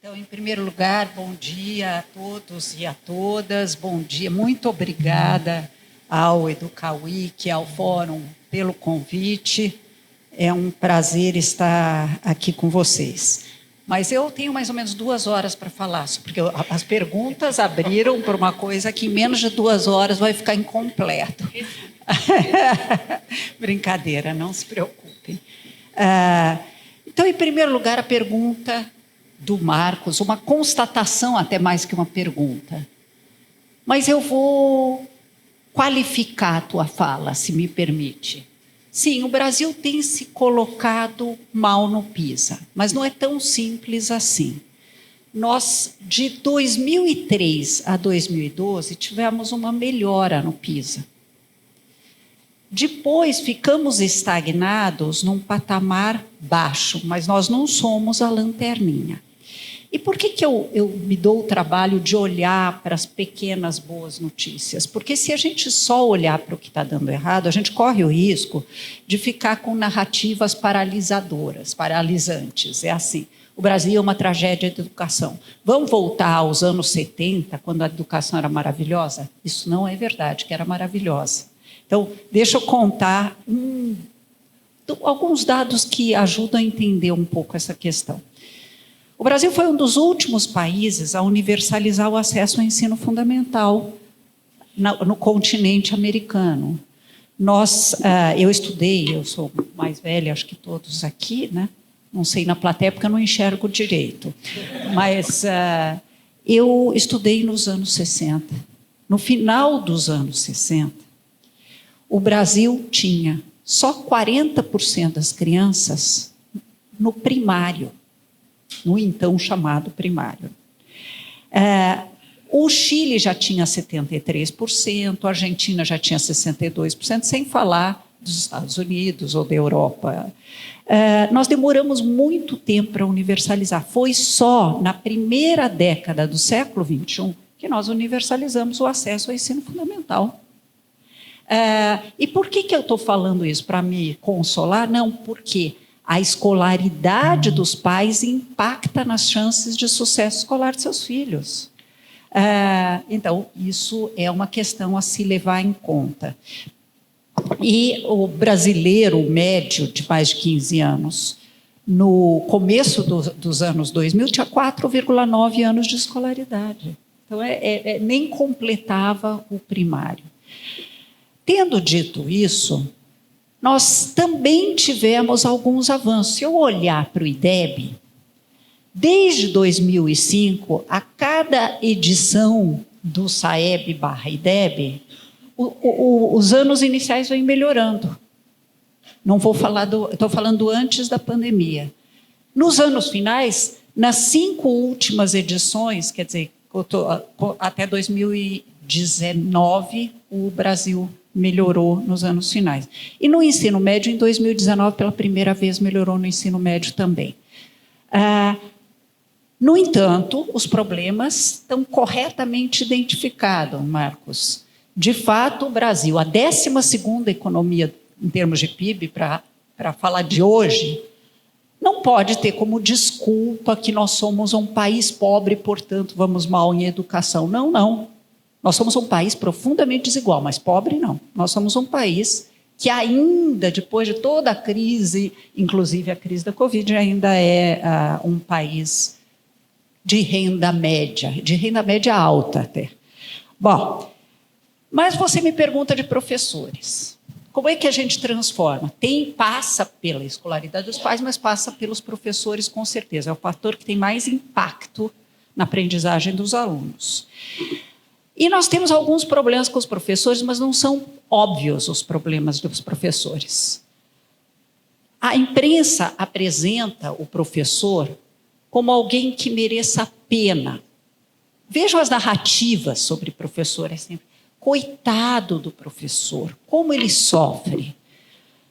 Então, em primeiro lugar, bom dia a todos e a todas. Bom dia, muito obrigada ao EducaWeek, ao Fórum, pelo convite. É um prazer estar aqui com vocês. Mas eu tenho mais ou menos 2 horas para falar, porque as perguntas abriram por uma coisa que em menos de 2 horas vai ficar incompleto. Brincadeira, não se preocupem. Então, em primeiro lugar, a pergunta do Marcos, uma constatação até mais que uma pergunta. Mas eu vou qualificar a tua fala, se me permite. Sim, o Brasil tem se colocado mal no PISA, mas não é tão simples assim. Nós, de 2003 a 2012, tivemos uma melhora no PISA. Depois, ficamos estagnados num patamar baixo, mas nós não somos a lanterninha. E por que eu me dou o trabalho de olhar para as pequenas boas notícias? Porque se a gente só olhar para o que está dando errado, a gente corre o risco de ficar com narrativas paralisadoras, paralisantes. É assim, o Brasil é uma tragédia de educação. Vamos voltar aos anos 70, quando a educação era maravilhosa? Isso não é verdade, que era maravilhosa. Então, deixa eu contar alguns dados que ajudam a entender um pouco essa questão. O Brasil foi um dos últimos países a universalizar o acesso ao ensino fundamental no continente americano. Eu estudei, eu sou mais velha, acho que todos aqui, né? Não sei na plateia porque eu não enxergo direito, mas eu estudei nos anos 60. No final dos anos 60, o Brasil tinha só 40% das crianças no primário, no então chamado primário. O Chile já tinha 73%, a Argentina já tinha 62%, sem falar dos Estados Unidos ou da Europa. Nós demoramos muito tempo para universalizar. Foi só na primeira década do século XXI que nós universalizamos o acesso ao ensino fundamental. E por que eu estou falando isso? Para me consolar? Não, porque a escolaridade dos pais impacta nas chances de sucesso escolar de seus filhos. Então, isso é uma questão a se levar em conta. E o brasileiro médio de mais de 15 anos, no começo dos anos 2000, tinha 4,9 anos de escolaridade. Então, nem completava o primário. Tendo dito isso, nós também tivemos alguns avanços. Se eu olhar para o IDEB, desde 2005, a cada edição do SAEB/IDEB, os anos iniciais vêm melhorando. Não vou falar estou falando antes da pandemia. Nos anos finais, nas 5 últimas edições, quer dizer, até 2019, o Brasil melhorou nos anos finais. E no ensino médio, em 2019, pela primeira vez, melhorou no ensino médio também. No entanto, os problemas estão corretamente identificados, Marcos. De fato, o Brasil, a 12ª economia em termos de PIB, para falar de hoje, não pode ter como desculpa que nós somos um país pobre, portanto, vamos mal em educação. Não, não. Nós somos um país profundamente desigual, mas pobre não. Nós somos um país que ainda, depois de toda a crise, inclusive a crise da Covid, ainda é um país de renda média alta até. Bom, mas você me pergunta de professores. Como é que a gente transforma? Passa pela escolaridade dos pais, mas passa pelos professores com certeza. É o fator que tem mais impacto na aprendizagem dos alunos. E nós temos alguns problemas com os professores, mas não são óbvios os problemas dos professores. A imprensa apresenta o professor como alguém que mereça a pena. Vejam as narrativas sobre professor, sempre. Coitado do professor, como ele sofre.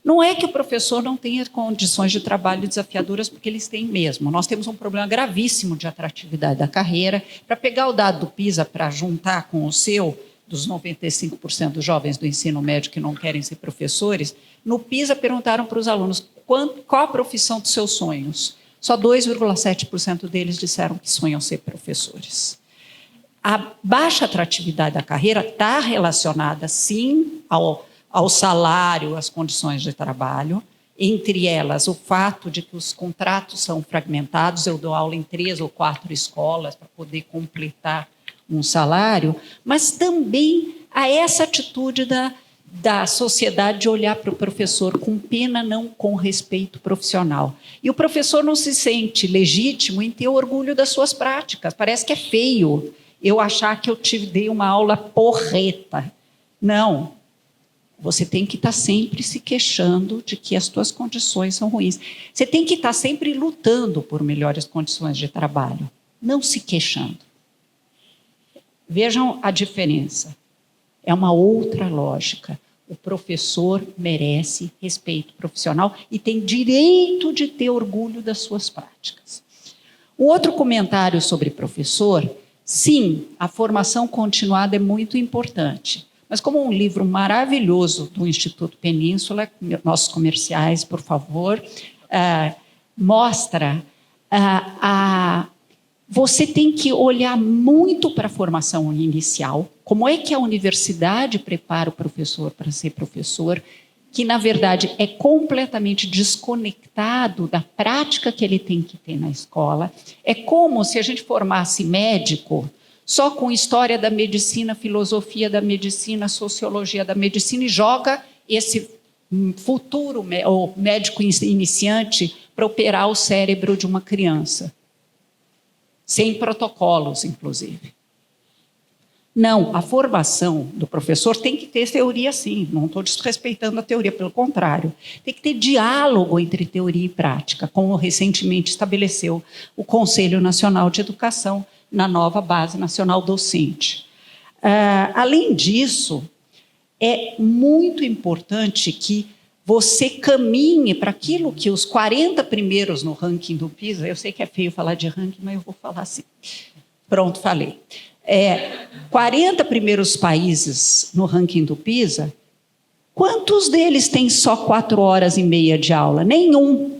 Não é que o professor não tenha condições de trabalho desafiadoras, porque eles têm mesmo. Nós temos um problema gravíssimo de atratividade da carreira. Para pegar o dado do PISA, para juntar com o seu, dos 95% dos jovens do ensino médio que não querem ser professores, no PISA perguntaram para os alunos qual a profissão dos seus sonhos. Só 2,7% deles disseram que sonham ser professores. A baixa atratividade da carreira está relacionada, sim, ao salário, às condições de trabalho, entre elas o fato de que os contratos são fragmentados, eu dou aula em 3 ou 4 escolas para poder completar um salário, mas também a essa atitude da sociedade de olhar para o professor com pena, não com respeito profissional. E o professor não se sente legítimo em ter orgulho das suas práticas. Parece que é feio eu achar que eu dei uma aula porreta. Não. Você tem que estar sempre se queixando de que as suas condições são ruins. Você tem que estar sempre lutando por melhores condições de trabalho, não se queixando. Vejam a diferença. É uma outra lógica. O professor merece respeito profissional e tem direito de ter orgulho das suas práticas. Um outro comentário sobre professor, sim, a formação continuada é muito importante. Mas como um livro maravilhoso do Instituto Península, nossos comerciais, por favor, mostra você tem que olhar muito para a formação inicial, como é que a universidade prepara o professor para ser professor, que, na verdade, é completamente desconectado da prática que ele tem que ter na escola. É como se a gente formasse médico só com história da medicina, filosofia da medicina, sociologia da medicina, e joga esse futuro ou médico iniciante para operar o cérebro de uma criança. Sem protocolos, inclusive. Não, a formação do professor tem que ter teoria, sim. Não estou desrespeitando a teoria, pelo contrário. Tem que ter diálogo entre teoria e prática, como recentemente estabeleceu o Conselho Nacional de Educação na nova Base Nacional Docente. Além disso, é muito importante que você caminhe para aquilo que os 40 primeiros no ranking do PISA, eu sei que é feio falar de ranking, mas eu vou falar assim. Pronto, falei. 40 primeiros países no ranking do PISA, quantos deles têm só 4h30 de aula? Nenhum.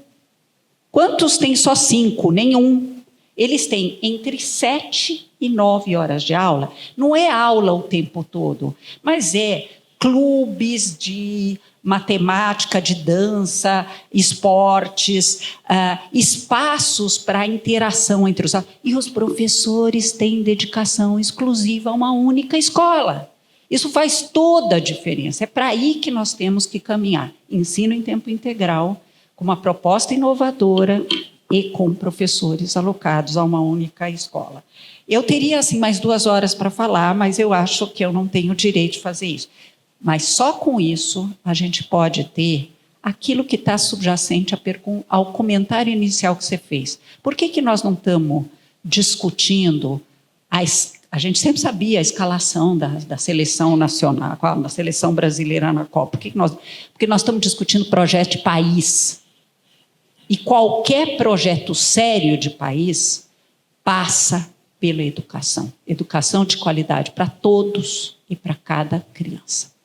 Quantos têm só 5? Nenhum. Eles têm entre 7 e 9 horas de aula. Não é aula o tempo todo, mas é clubes de matemática, de dança, esportes, espaços para interação entre os alunos. E os professores têm dedicação exclusiva a uma única escola. Isso faz toda a diferença. É para aí que nós temos que caminhar. Ensino em tempo integral, com uma proposta inovadora e com professores alocados a uma única escola. Eu teria assim, mais 2 horas para falar, mas eu acho que eu não tenho direito de fazer isso. Mas só com isso a gente pode ter aquilo que está subjacente ao comentário inicial que você fez. Por que nós não estamos discutindo a gente sempre sabia a escalação da seleção nacional, da seleção brasileira na Copa. Porque nós estamos discutindo projeto de país. E qualquer projeto sério de país passa pela educação. Educação de qualidade para todos e para cada criança.